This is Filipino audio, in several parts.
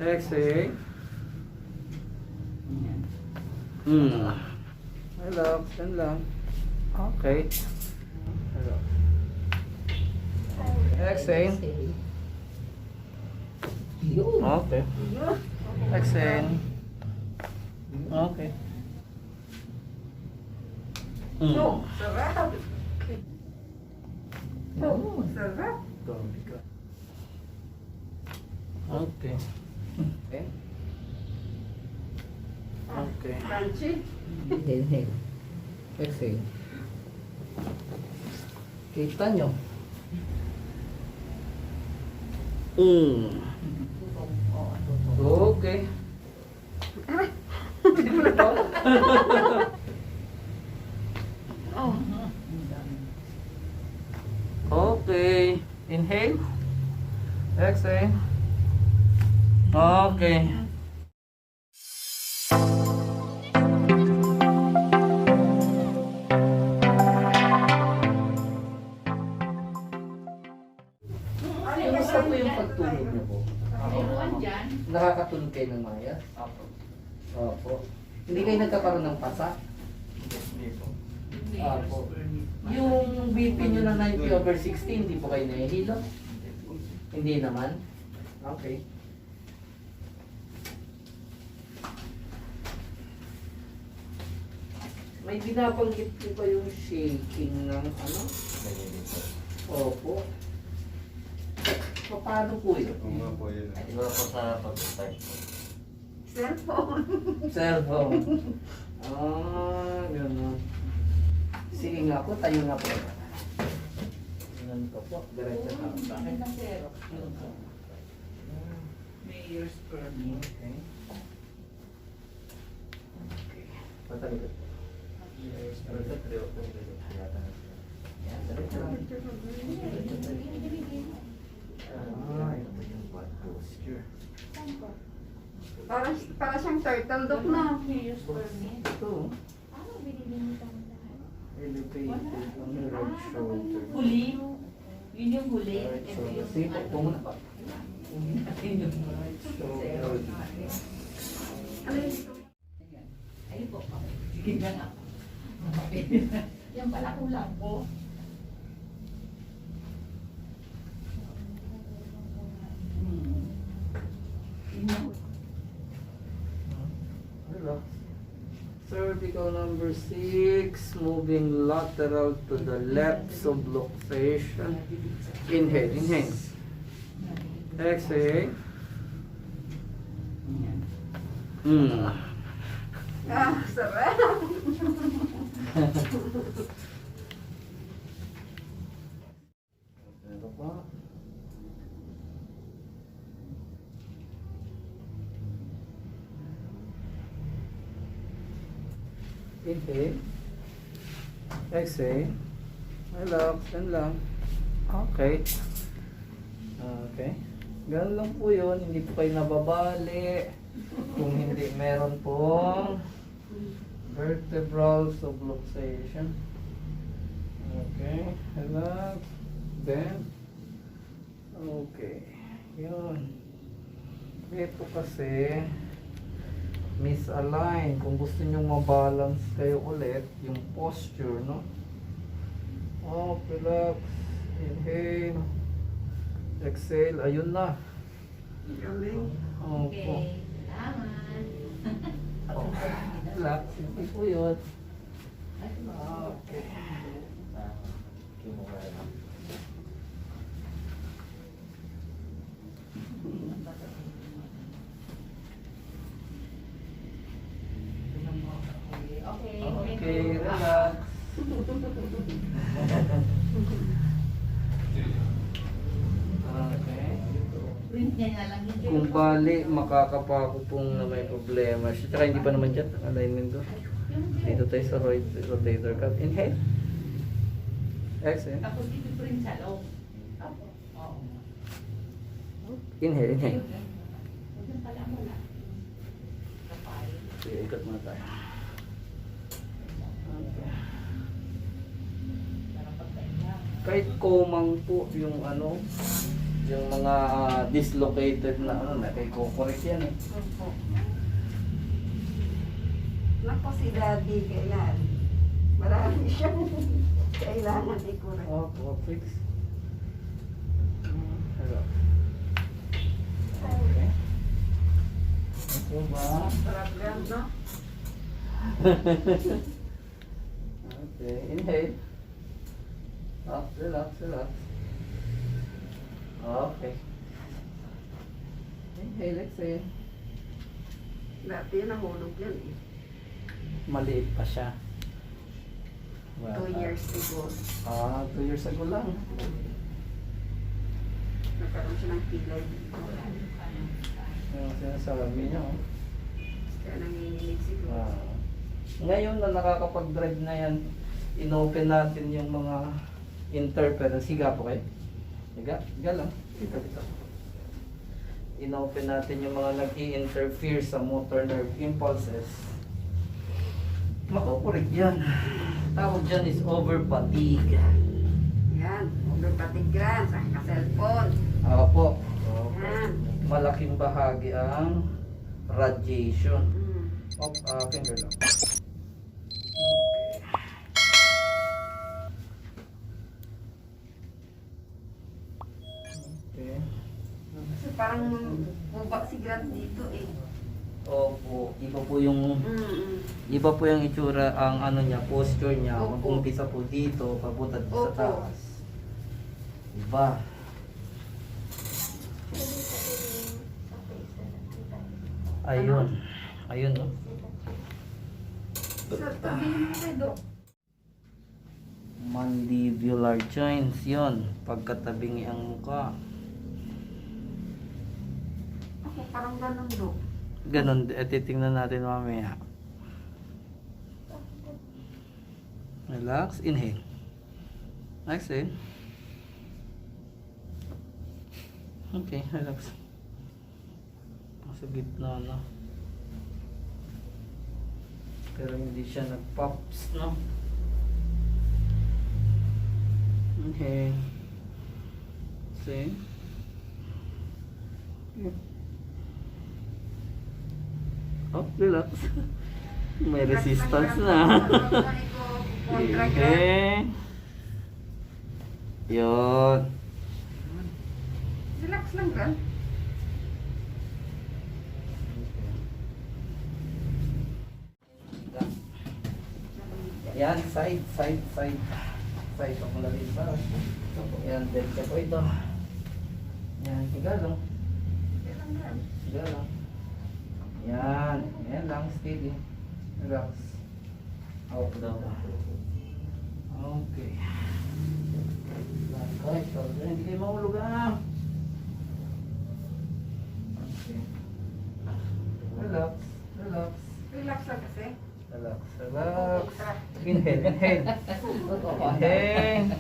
Exhale. Relax, yan lang. Okay. Relax. Exhale. Okay. Exhale. Okay. Sarap. Sarap. Okay. Okay. Okay. Crunchy. Inhale. Exhale. Kita nyo. Okay. Okay. Inhale. Exhale. Okay. Kamusta po yung pagtulog niyo po? Nakakatulog kayo ng mayas? Opo. Hindi kayo nagkakaroon ng pasa? Opo. Yung BP nyo na 90/60, hindi po kayo nahihilo? Hindi naman? Okay. May binabanggit po ba yung shaking ng ano? Opo. Paano po yun? Oo nga po yun. Iba po sa pag-start po. Cellphone. Cellphone. Ah, gano'n. Sige nga po, tayo nga po. Ganun ko po. Diretso na ako sa akin. Mayor's permit. Okay. Okay. Patalikod po. Pero sa trio po, yata na siya. Yan, diretso lang. Ah, ito yung bad posture. Para siyang turtle dog na. Mayor's permit. Ito, Paano binilimitan mo lahat? elevated on the right shoulder. Huli. Yun yung huli. Right Ito shoulder. yung Sige po, po muna pa. Yun yung Right shoulder. Ano yun? ayun po. Sige na nga. Yan pala kulang po. Relax. Cervical number 6, moving lateral to the left subluxation. Inhale, inhale. Exhale. Ah, sarap. Ito pa. Inhale. Exhale. Relax, yan lang. Okay. Okay. Ganun lang po yun. Hindi po kayo nababali. Kung hindi, meron pong vertebral subluxation. Okay. Relax. Then, okay. Yun. Ito kasi, misalign. Kung gusto nyo mabalance kayo ulit, yung posture, no? Oh, relax. Inhale. Exhale. Ayun na. Galing. Opo. Okay. Salamat. Relax. Hindi po yun. Okay. Okay. Okay, relax. Okay. Print niya na lang yun. Kung bali, makakapako pong na may problema siya. Tsaka hindi pa naman dyan, alignment doon. Dito tayo sa rotator cuff. Inhale. Exhale. Tapos dito print sa loob. Opo. Oo. Inhale, inhale. Huwag yung pala wala. Kapal. Sige, ikot muna tayo. Okay. Parang pagkain lang. Kahit komang po yung ano, Yung mga dislocated na ano, nakikokorek yan eh. Opo. Nako si Daddy, kailan? Marami siyang kailangan i-correct. Opo, fix. Hello. Okay. Ito ba? Sarap yan, no? Okay, inhale. Up, relax, relax. Okay. Inhale, exhale. Dati nahulog yan eh. Maliit pa siya. 2 years ago. 2 years ago lang. Nagkaroon siya ng pilay dito. Yung sinasabi niyo. Kaya nanginginig siguro. Ngayon na nakakapag-drive na yan, inopen natin yung mga interference. Higa po kayo. Higa. Higa lang. Dito, dito. Inopen natin yung mga nag-i-interfere sa motor nerve impulses. Makukurik yan. Tawag dyan is over fatigue. Yan. Overpatigran sa cellphone. Opo. Yan. Malaking bahagi ang radiation. Mm. Finger lang. Okay. Kasi parang bubak si Grant dito eh. Opo, iba po yung Mm-mm. iba po yung itsura, ang ano niya, posture niya. Opo. Mag-umpisa po dito, papunta sa Opo. taas. Iba. Ayun. Ayun, no? Sa tabihin mo kay Doc. Mandibular joints, yon. Pagkatabingi ang mukha. Ako parang ganun, Doc. Ganon, titingnan natin mamaya. Relax, inhale. Exhale. Okay, relax. Sa gitna na. Pero hindi siya nag-pops, no? Okay. See? Oh, relax. May resistance na. Okay. Yun. Relax lang, Grant. Yan, side. Side ako lalin pa. Yan, delta po ito. Yan, higa lang. Kailan, Grant? Higa lang. Yan, yan lang, steady. Relax. Out daw. Okay. Lakay, hindi kayo mahulog ah. Okay. Relax, relax. Relax lang kasi. Relax, relax. Inhale, inhale. Inhale.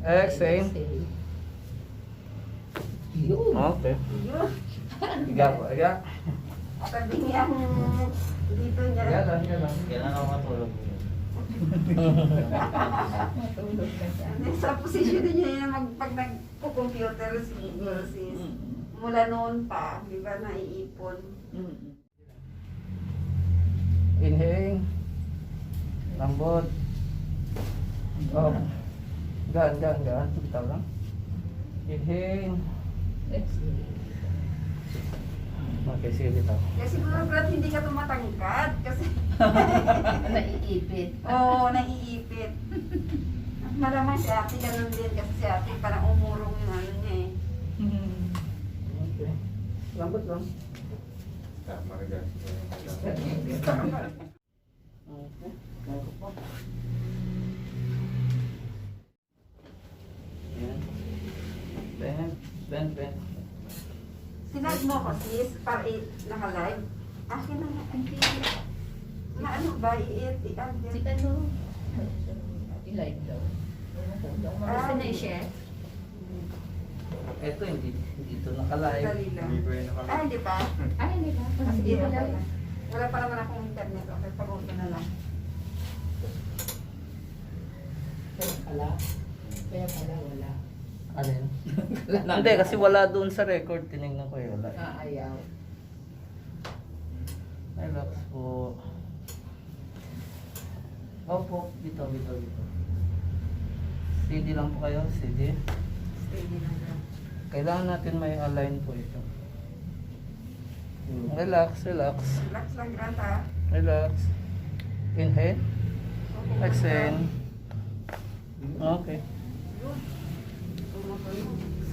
Exhale. Yun. Okay. Yun. Higa po, higa. Sabi niya, dito niya. Higa lang, higa lang. Kailangan ako matulog. Matulog na siya. Sa position din niya yan, pag nagpo-computer siguro sis. Mula noon pa, di ba, naiipon. Inhale. Lambot. Oh. Gaan. Bitaw lang. Inhale. Exhale. Okay, sige bitaw. Kaya siguro, Brad, hindi ka tumatangkad. Kasi, Naiipit. oo, naiipit. Malamang si ate, ganun din. Kasi si ate, parang umurong yung ano niya eh. Okay. Lambot lang. Tama ka dyan. Okay. Meron pa. Yan. Bend. Sinag mo ko sis, para naka-live. Akin na nga, hindi. Na ano ba, i-add Si yan. ano? I-live daw. Gusto na i-share? Ito hindi ito nakalive. Dali lang. Hindi pa yun nakalive. Ah, hindi pa? Ay, hindi ba? Kasi Hindi dito ba? pala. Wala pa naman akong internet. Okay, pag-open na lang. Kaya pala wala. Ano yun? Hindi, kasi wala doon sa record. Tinignan ko wala. Ayaw. Relax po. Opo, dito. CD lang po kayo, CD. Steady lang daw. Kailangan natin may align po ito. Relax. Relax lang, Granta. Relax. Inhale. Exhale. Okay.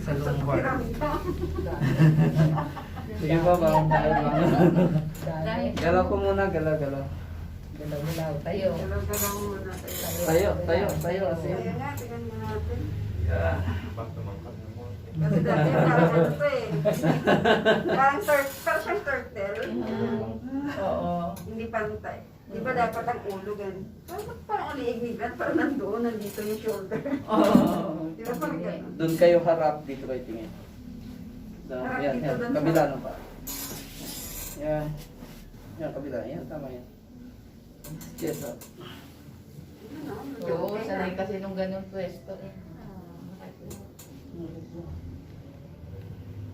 Sa lumbar. Sige ba, bang tayo lang. Dahil. Galaw ko muna, galaw. Galaw-galaw. Tayo. Galaw-galaw muna tayo. Tayo. Kasi. Kaya nga, tingnan mo natin. Yeah. Back to mangkat na mo. Kasi dati parang ano to eh. Parang siyang turtle. Oo. Hindi pantay. Di ba dapat ang ulo ganun? Parang ang liig ni Grant, parang nandoon, nandito yung shoulder. Oo. Di ba parang ganun? Doon kayo harap, dito kayo tingin. Harap Yan, dito, yan. doon Kabila sa- na pa. Yan. Yan, kabila. Yan, tama yan. Yes, up. Oo, sanay kasi nung ganun pwesto eh.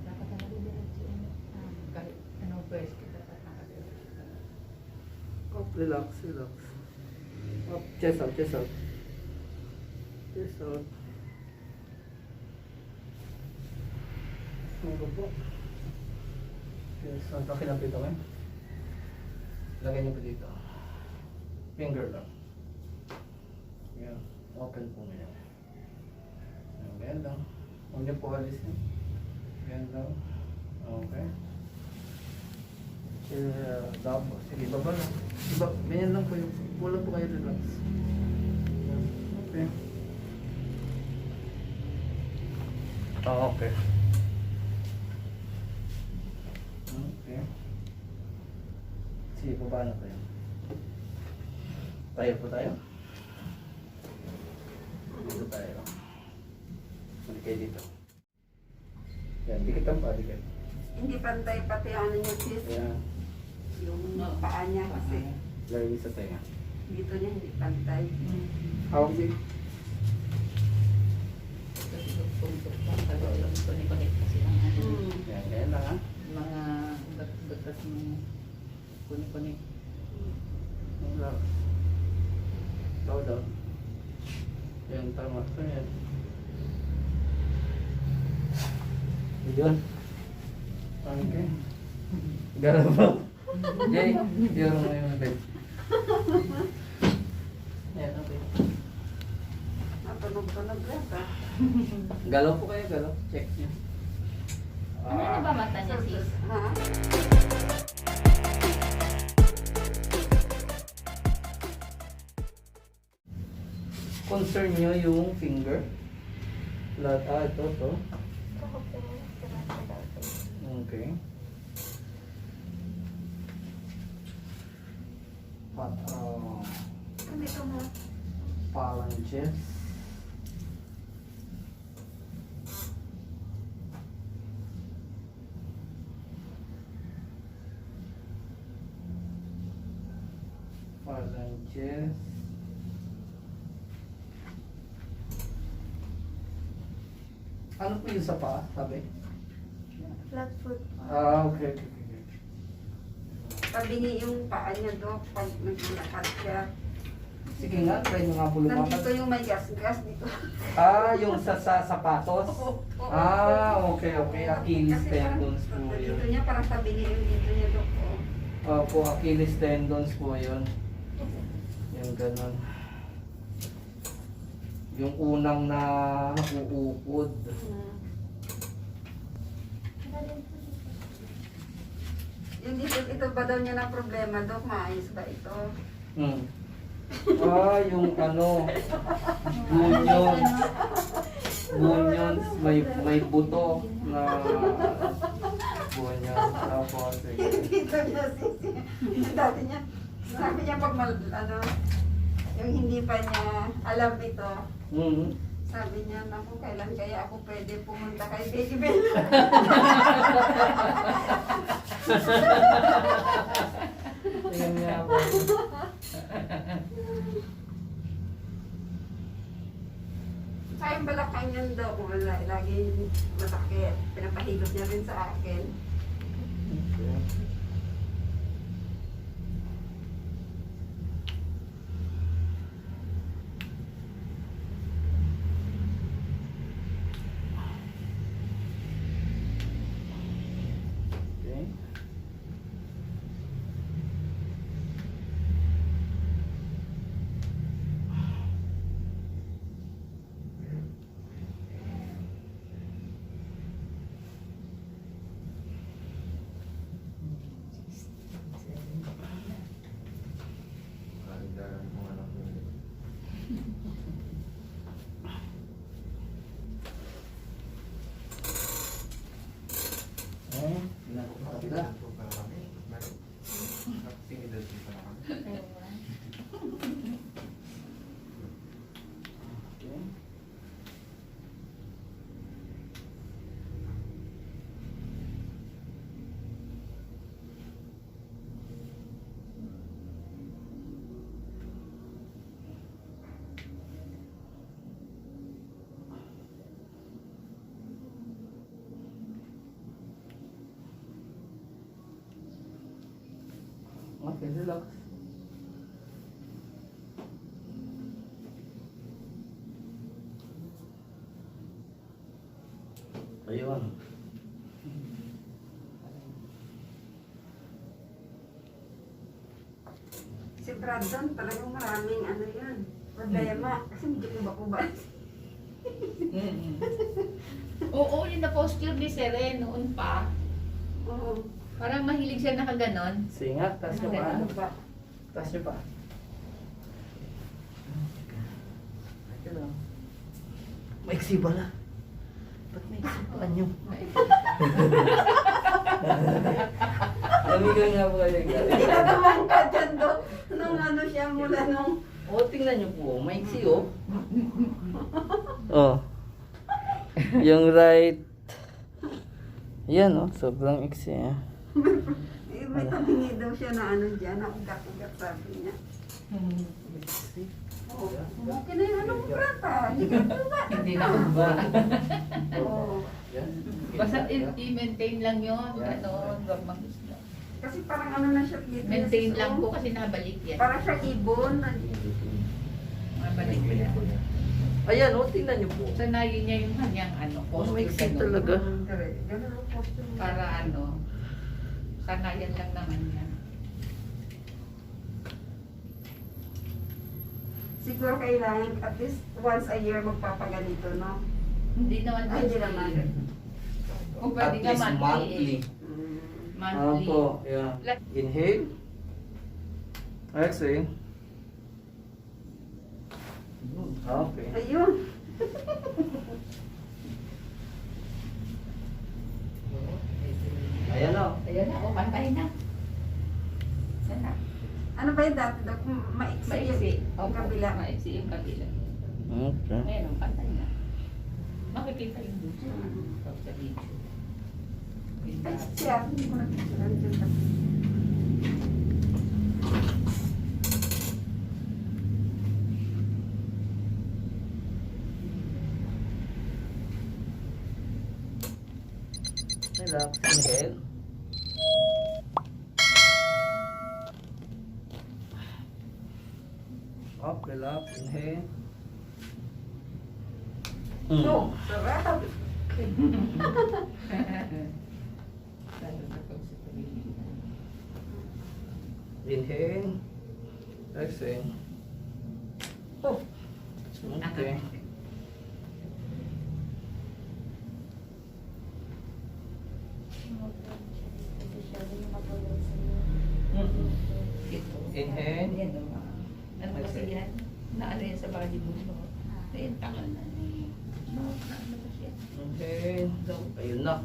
Dapat nakadiretso eh. Kahit anong pwesto, dapat nakadiretso. Up, relax. Up, chest out. Chest out. Ano po? Chest out. Kinapit ako eh. Lagay niyo po dito. Finger lang. Yan. Open po ngayon. Yan lang. Huwag niyo po alisin. Yan lang. Okay. Tapos, sige, baba lang. Ganyan lang po yung, wala po kayo relax. Yan. Okay. Okay. Okay. Sige, baba na tayo. Tayo po tayo. Dito tayo. Balik kayo dito. Yan, dikit ang pa, dikit. Hindi pantay pati ano niya sis. Yan. Yung paa niya kasi Lagi sa tenga. dito niya hindi pantay. Hawak din. Kasi tuntok pa talagang connect kasi ang ano, Yan, ganyan lang ha. mga batas ng connect. Relax. Slow down. Yan, tama. So yan. Yun. Okay. Galaw mo. Jay, yun mo yung bed. Yan, okay. Natunog-tunog lang ha. Galaw po kayo, galaw. Check nyo. Ano na ba mata niya sis? Ha? Concern nyo yung finger. Lahat, ito. Okay. Dito mo. Phalanges. Phalanges. Ano po yung sa paa, sabi? Flat foot. Okay. Tabingi yung paa niya Dok pag naglakad siya. Sige nga, try nyo nga po lumakas. Nandito yung may gas-gas dito. Yung sa sapatos? Okay. Achilles Kasi tendons po parang yun. dito niya parang tabingi yung dito niya Dok. Opo, Achilles tendons po yun. Yung ganun. Yung unang na uukod. Yung dito, ito ba daw niya na problema Dok? Maayos ba ito? Yung ano, bunions, may buto na bunions. Opo, sige. Yung dito niya dati niya, sabi niya pag yung hindi pa niya alam ito, sabi niya, naku, kailan kaya ako pwede pumunta kay Baby Bell? Tingnan niya ako. Sayang balakang yan daw kung wala. Lagi masakit. Pinapahilot niya rin sa akin. Okay. Okay. Kaligdaran mo anak mo. Okay. Kabila. Okay. Okay, relax. Ayun. Si Brandon talagang maraming ano yan. Problema. Kasi medyo kubak-kubak. Oo, yung na-posture ni Seren noon pa. Oo. Parang mahilig siya nakaganon. Sige nga, taas nyo pa. Ano ba? Taas nyo pa. Ito lang. Maiksi pala. Ba't maiksi pa nyo? Lamigan nga po kayo. Tinataman ka dyan do. Nung ano siya mula nung... O, tingnan nyo po. Maiksi oh. Oh. Yung right. Yan oh, sobrang iksi eh. May tabingi daw siya na ano dyan, na ugat-ugat sabi niya. Oo. Okay na yung ano mo, Brata. Hindi ka tuba. Hindi na ba? Oo. Yan. Basta i-maintain lang yun. Ano, huwag mag-isla. Kasi parang ano na siya. Maintain lang po kasi nabalik yan. Parang siya ibon. Nabalik ko yan. Ayan oh, tingnan nyo po. Sanayin niya yung kanyang ano, Oh, posture maiksi ganun. talaga. Ganun ang posture mo. Para ano, sanayan lang naman yan. Siguro kailangan at least once a year magpapaganito, no? Hindi naman Ay, hindi naman. Kung pwede At ka least monthly. monthly. Mm. Monthly. Opo, yeah. Inhale. Exhale. Okay. Ayun. Ayan o. Ayan na, o, pantayin na. Yan na. Ano ba yung dati daw? Maiksi Maiksi. yung kabila. Maiksi yung kabila. Okay. Ngayon, pantay na. Makikita yung dito. Mm. Sa video. Ay, siya. Hindi ko napicturean dyan. Relax. Inhale. Up, relax. Inhale. No, sarap. Lalo na pag sa pamilya. Inhale. Exhale. Oh. Okay. Inhale. Yan, ano kasi yan? Na ano yan sa body mo? Ayun, tangan na. No, ano kasi yan? Inhale. Ayun na.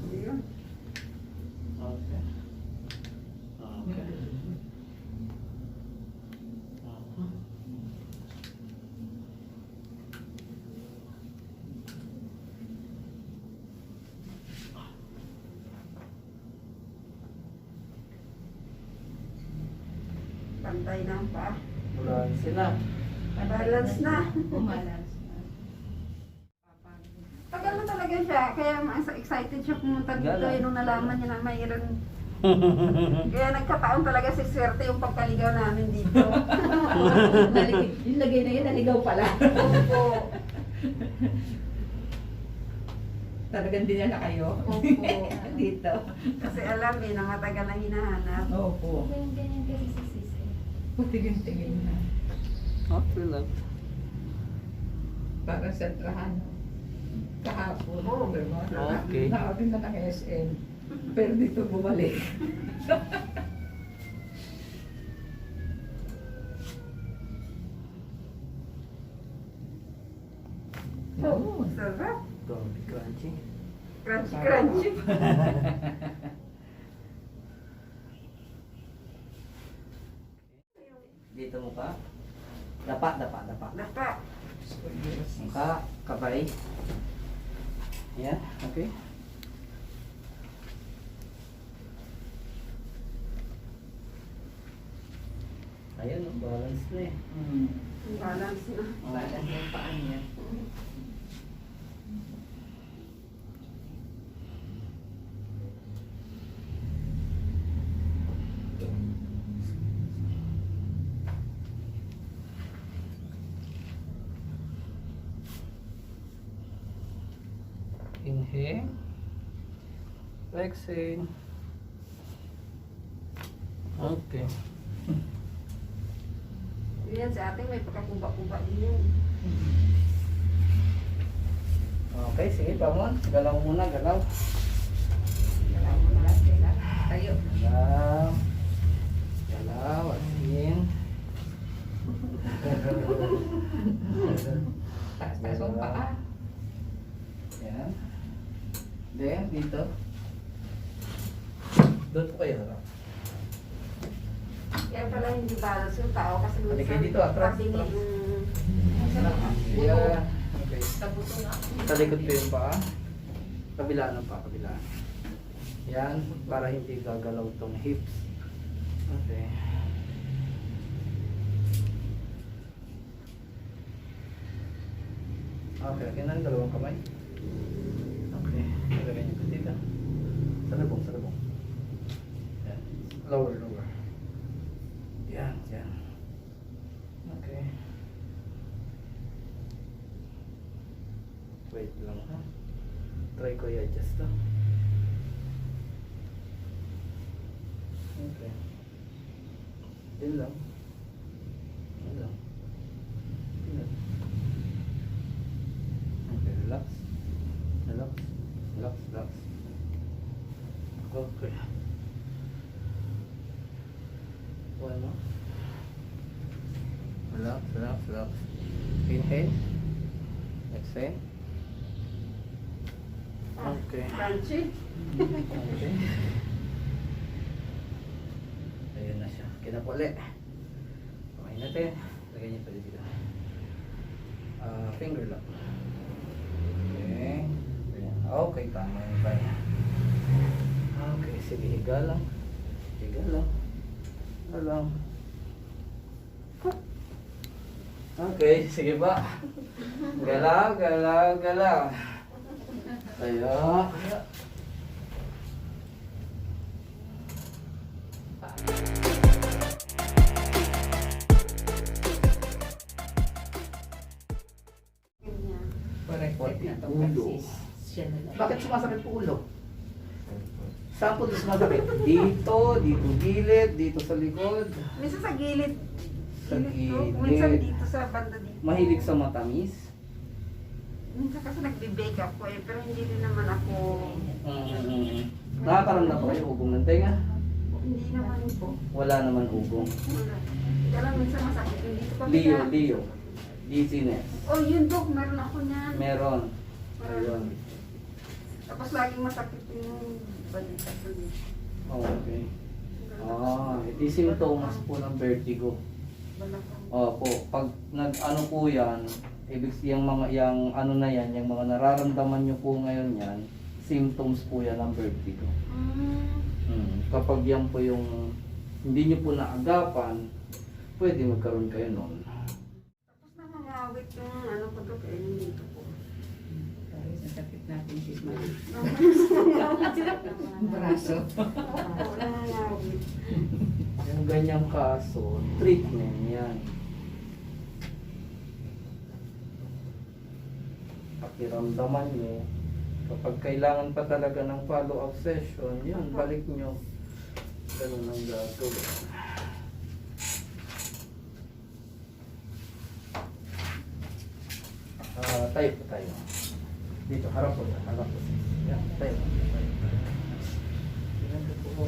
Ayun. Okay. Okay. Pantay na pa. Bulan sila. Balance na. Bumalance na. Tagal na talaga siya, kaya mas excited siya pumunta dito Gala. nung nalaman niya na mayroon. Kaya nagkataon talaga si swerte yung pagkaligaw namin dito. Yung lagay na yun, naligaw pala. Opo. Talagang dinala kayo. Opo. Dito. Kasi alam na matagal na hinahanap. Opo. Ganyan kasi sa sisi. Tingin-tingin na. Okay lang. Para sa trahan. Kahapon. Oo. Okay. Nakapin na ng SM. Pero dito bumalik. Oh, sarap. Crunchy, crunchy. Crunchy, crunchy. Dito mo pa. Dapa, dapa, dapa. Dapa. Mukha, kabay. Yan, okay. Ayan, balance na eh. Balance na. Balance yung paa niya. Inhale. Exhale. Okay. Yan si ate may pagkakuba-kuba din yun. Okay, sige, bangon. Galaw muna, galaw. Galaw mo na. Tayo. Galaw. Galaw, asin. Taas-taas ang paa. Yan. Then, dito. Doon po kayo harap. Kaya pala hindi balance yung tao kasi Halika dito, atras. patingin Yeah. Okay. Sa buto nga. Sa likod ko yung paa. Kabilaan ng paa, kabilaan. Yan, para hindi gagalaw tong hips. Okay. Okay, kinan dalawang kamay. Okay, ilagay niyo ito dito. Sa labong, sa labong. Yan. Lower, lower. Yan, yan. Okay. Wait lang ha. Try ko i-adjust to. Okay. Yun lang. Yun lang. Yun lang. Okay, relax. Relax. Relax, relax. Okay. One more. Relax, relax, relax. Inhale. Exhale. Okay. Crunchy. Okay. Ayun na siya. Kinapuli. Okay natin. Lagay niyo pa dito. Finger lock. Okay. Ayan. Okay, tama yung kaya. Okay, sige. Higa lang. Higa lang. Higa lang. Okay, sige ba? Galaw, galaw, galaw. Tayo. Ganyan. Corrected na to Ulo. kasi siya na lang. Bakit sumasakit po ulo? Saan po sumasakit? Dito, dito gilid, dito sa likod. Minsan sa gilid. Sa to. gilid. Minsan dito sa banda dito. Mahilig sa matamis. Minsan kasi nagbe-bake ako eh, pero hindi din naman ako, Nakakaramdam pa kayo ugong ng tenga? hindi naman po. Wala naman ugong. Wala. Kaya lang minsan masakit yung dito pa. Leo, Leo. Dizziness. Oh, yun Dok, meron ako niyan. Meron. Ayun. Tapos laging masakit yung balita ko dito. Okay. Iti symptoms po ng vertigo. Balakang. Opo, pag nag-ano po yan, ibig yung mga, yung ano na yan, yung mga nararamdaman nyo po ngayon yan, symptoms po yan ng vertigo. Kapag yan po yung hindi nyo po naagapan, pwede magkaroon kayo nun. Tapos awit yung ano ko to, kaya yung dito ko. Parang sa sakit natin si Mami. Braso. Braso. Wala nga awit. Yung ganyang kaso, treatment yan. Pakiramdaman nyo, kapag kailangan pa talaga ng follow-up session, yun, balik nyo. Ganun ang gagawin. Tayo po tayo. Dito, harap po. Harap po. Yan, tayo. Yan po.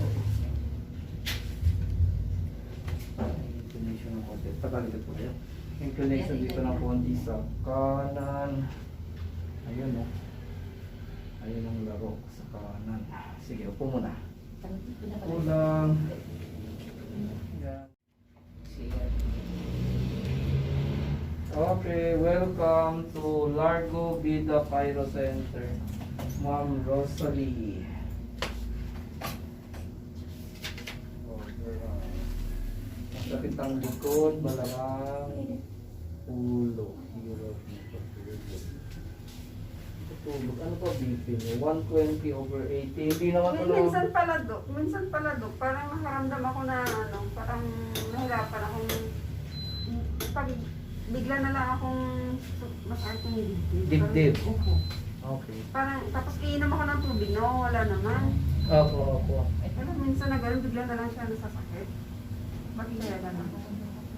Inclination ng konti. Patalikod po yan. Inclination dito ng konti sa kanan. Ayun o. Ayun ang laro sa kanan. Sige, upo muna. Ulang. Yan. Okay, welcome to Largo Vida Pyro Center. Ma'am Rosalie. Sakit ang likod, malamang ulo. Tulog. Ano pa BP niyo? 120/80. Hindi naman ito na... Minsan pala dok, parang nakaramdam ako na ano, parang nahirapan akong pag bigla na lang akong masakit yung dibdib. Dibdib? Opo. Okay. Parang, tapos iinom ako ng tubig, nawawala naman. Opo. Pero minsan na gano'n, bigla na lang siya nasasakit. Bakit kaya gano'n?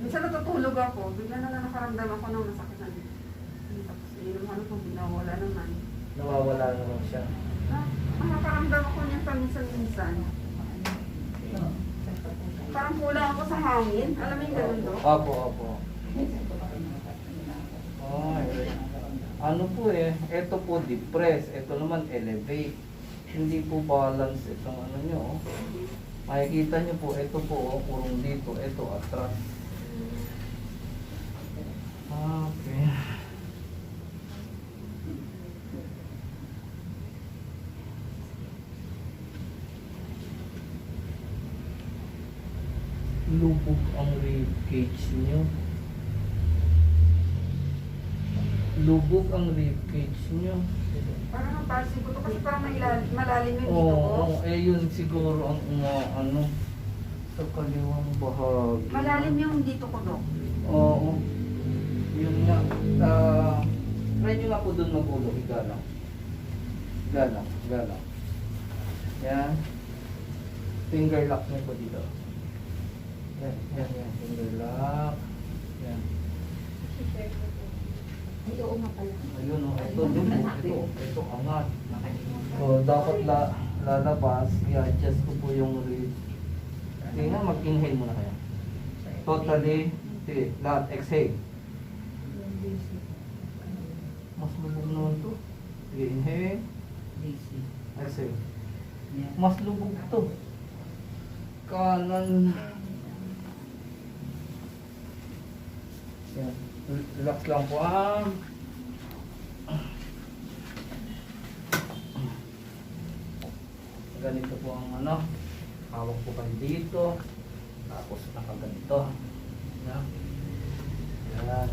Minsan natutulog ako, bigla na lang nakaramdam ako ng masakit na dibdib. Tapos iinom ako ng tubig, nawawala naman. Nawawala naman siya. Nakakaramdam ako niya paminsan-minsan. Parang kulang ako sa hangin. Alam mo yung gano'n do? Opo. Okay. Ano po ito po depress, ito naman elevate. Hindi po balance itong ano nyo. Makikita nyo po, ito po kurong dito, ito atras. Okay. Lubog ang rib cage nyo. Lubog ang rib cage nyo. Parang ang palsy ko to kasi parang malalim yung dito ko. Yun siguro ang ano sa kaliwang bahagi. Malalim yung dito ko do. Oo. Yun nga. Try nyo nga po doon magulo. Igalang. Galang. Yan. Finger lock nyo po dito. Yan. Finger lock. Yan. Ayun o, ito angat. So, dapat lalabas, i-adjust ko po yung rib. Tingnan, mag-inhale muna kayo. Totally, lahat, exhale. Mas lubog naman to. Sige, inhale. Exhale. Mas lubog to. Kanan. Yan. Relax lang po ganito po ang ano, hawak po kayo dito, tapos nakaganito. Yan.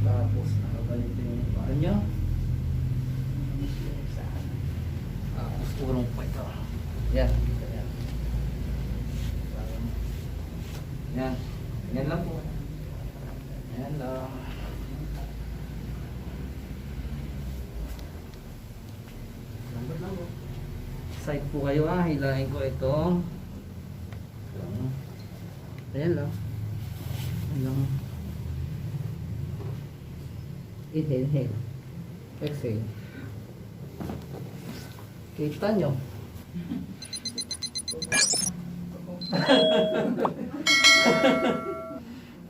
Tapos nakaganito yung paa nyo. Tapos urong po ito. Yan. Yan lang po. Yan lang. Lambat lang po. Side po kayo hilahin ko ito. Ayan lang. Ayan lang. Inhale. Exhale. Kita nyo.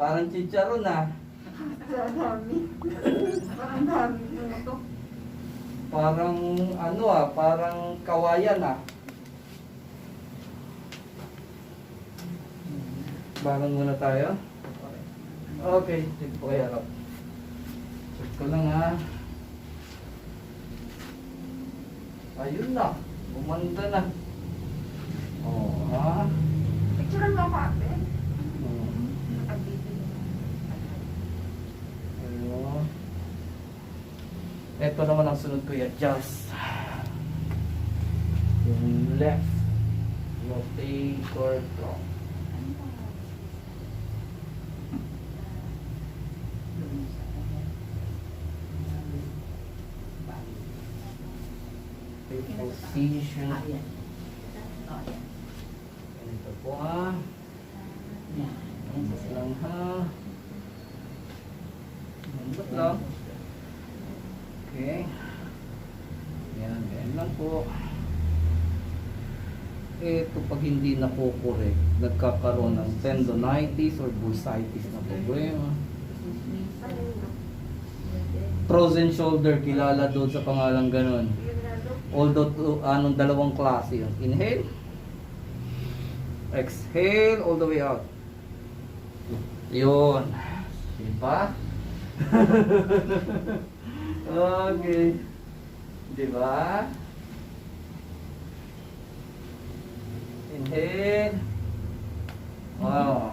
Parang chicharon Dami. Parang dami yung ito. Parang ano parang kawayan Bangon muna tayo. Okay, check po kayo harap. Check ko lang Ayun na, bumanda na. Picturean mo ako ate. Hmm. Nakabito. Ito naman ang sunod ko, i-adjust. Yung left rotator cuff. Position. Ayan. Oh, ayan. Ganito po ha. Ayan. Lambot lang ha. Lambot lang. Okay. Yan, ganyan lang po. Ito pag hindi nakukorek, nagkakaroon ng tendonitis or bursitis na problema. Frozen shoulder, kilala doon sa pangalang ganon. Although, anong dalawang klase yun. Inhale. Exhale all the way out. Yun. Diba? Okay. Diba? Inhale. Wow.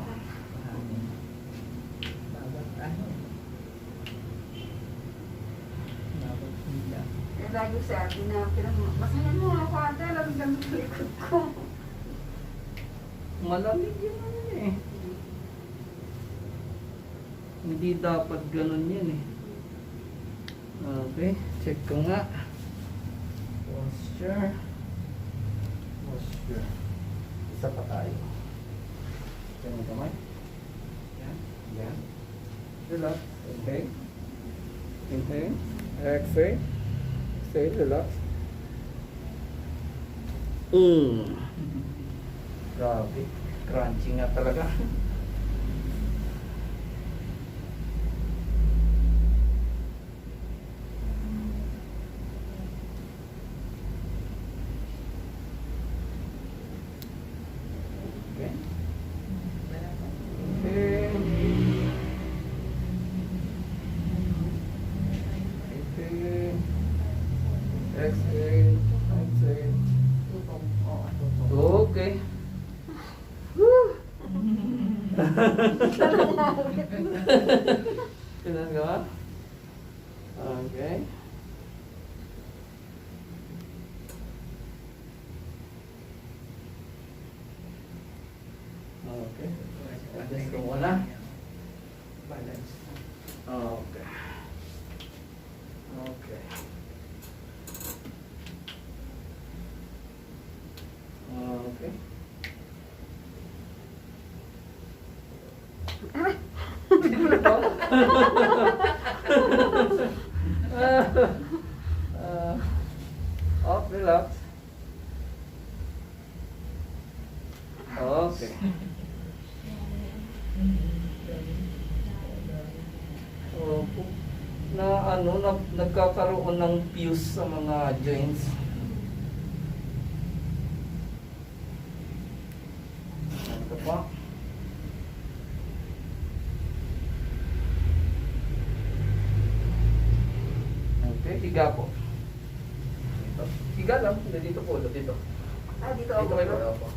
Kaya lagi sa akin na, masayan mo ako ate, lagi gamit sa likod ko. Malamig yun ano eh. Hindi dapat ganun yan eh. Okay, check ko nga. Posture. Posture. Isa pa tayo. Yan ang kamay. Yan. Yan. Relax. Okay. Inhale. Exhale. Exhale. Relax. Grabe. Crunchy nga talaga. Okay. Exhale. Exhale. Okay. Ganun ka ba? Okay. Okay. Adjust ko muna. Balance. Okay. Okay. Okay. Off, relax. Okay. Opo. Nagkakaroon ng fuse sa mga joints. Ito pa. Okay, higa po. Dito. Higa lang. Dito po. Dito. Ah, dito Dito ako. kayo po.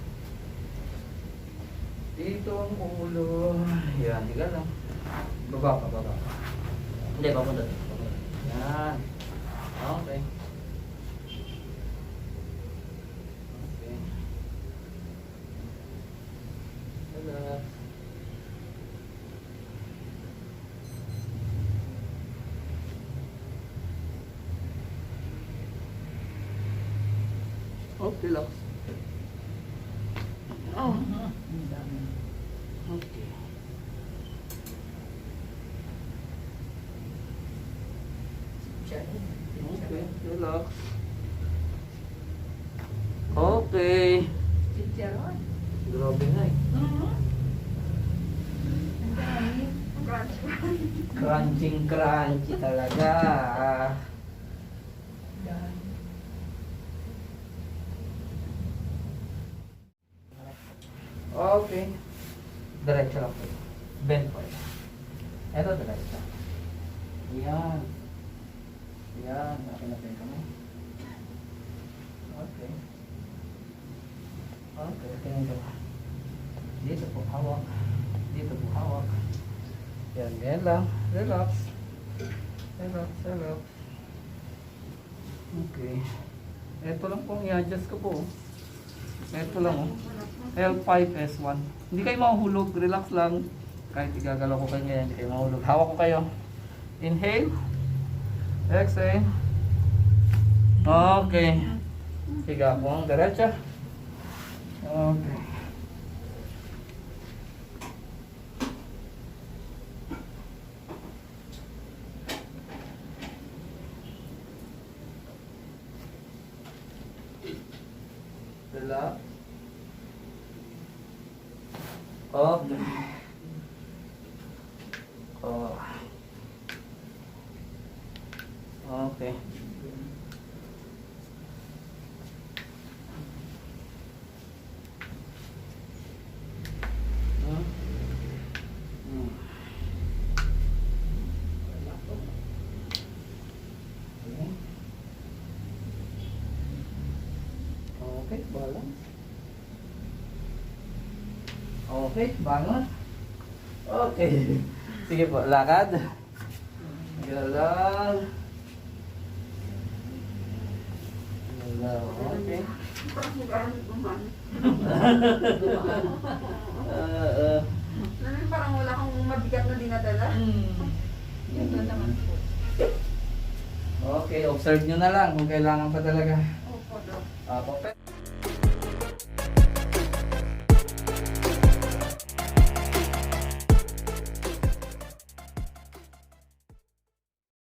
Dito ang ulo. Yan, higa lang. Baba pa, baba pa. Hindi, papunta dito. Papunta. Yan. Okay. Okay. Relax. Oh, relax. Oh. Okay. Okay, relax. Okay. Chicharon. Grabe nga eh. Ang dami. Crunch. Crunching crunchy talaga. Dami. Okay. Diretso lang po. Bend po. Ito diretso. Yan. Yan. Okay na tayo kami. Okay. Okay. Tingnan ka ba? Dito po hawak. Dito po hawak. Yan. Yan lang. Relax. Relax. Relax. Okay. Ito lang po, i-adjust ko po. Ito lang oh. L5S1. Hindi kayo mahuhulog, relax lang. Kahit igagalaw ko kayo ngayon, hindi kayo mahulog. Hawak ko kayo. Inhale. Exhale. Okay. Higa po ang derecha. Okay. Relax. Okay. Oh. Okay. Hmm. Hmm. Okay, balance. Okay, bangon. Okay. Sige po, lakad. Galaw. Galaw, okay. Parang hugaan guman. Uh, Parang wala kang mabigat na dinadala. Yan na naman po. okay, observe nyo na lang kung kailangan pa talaga.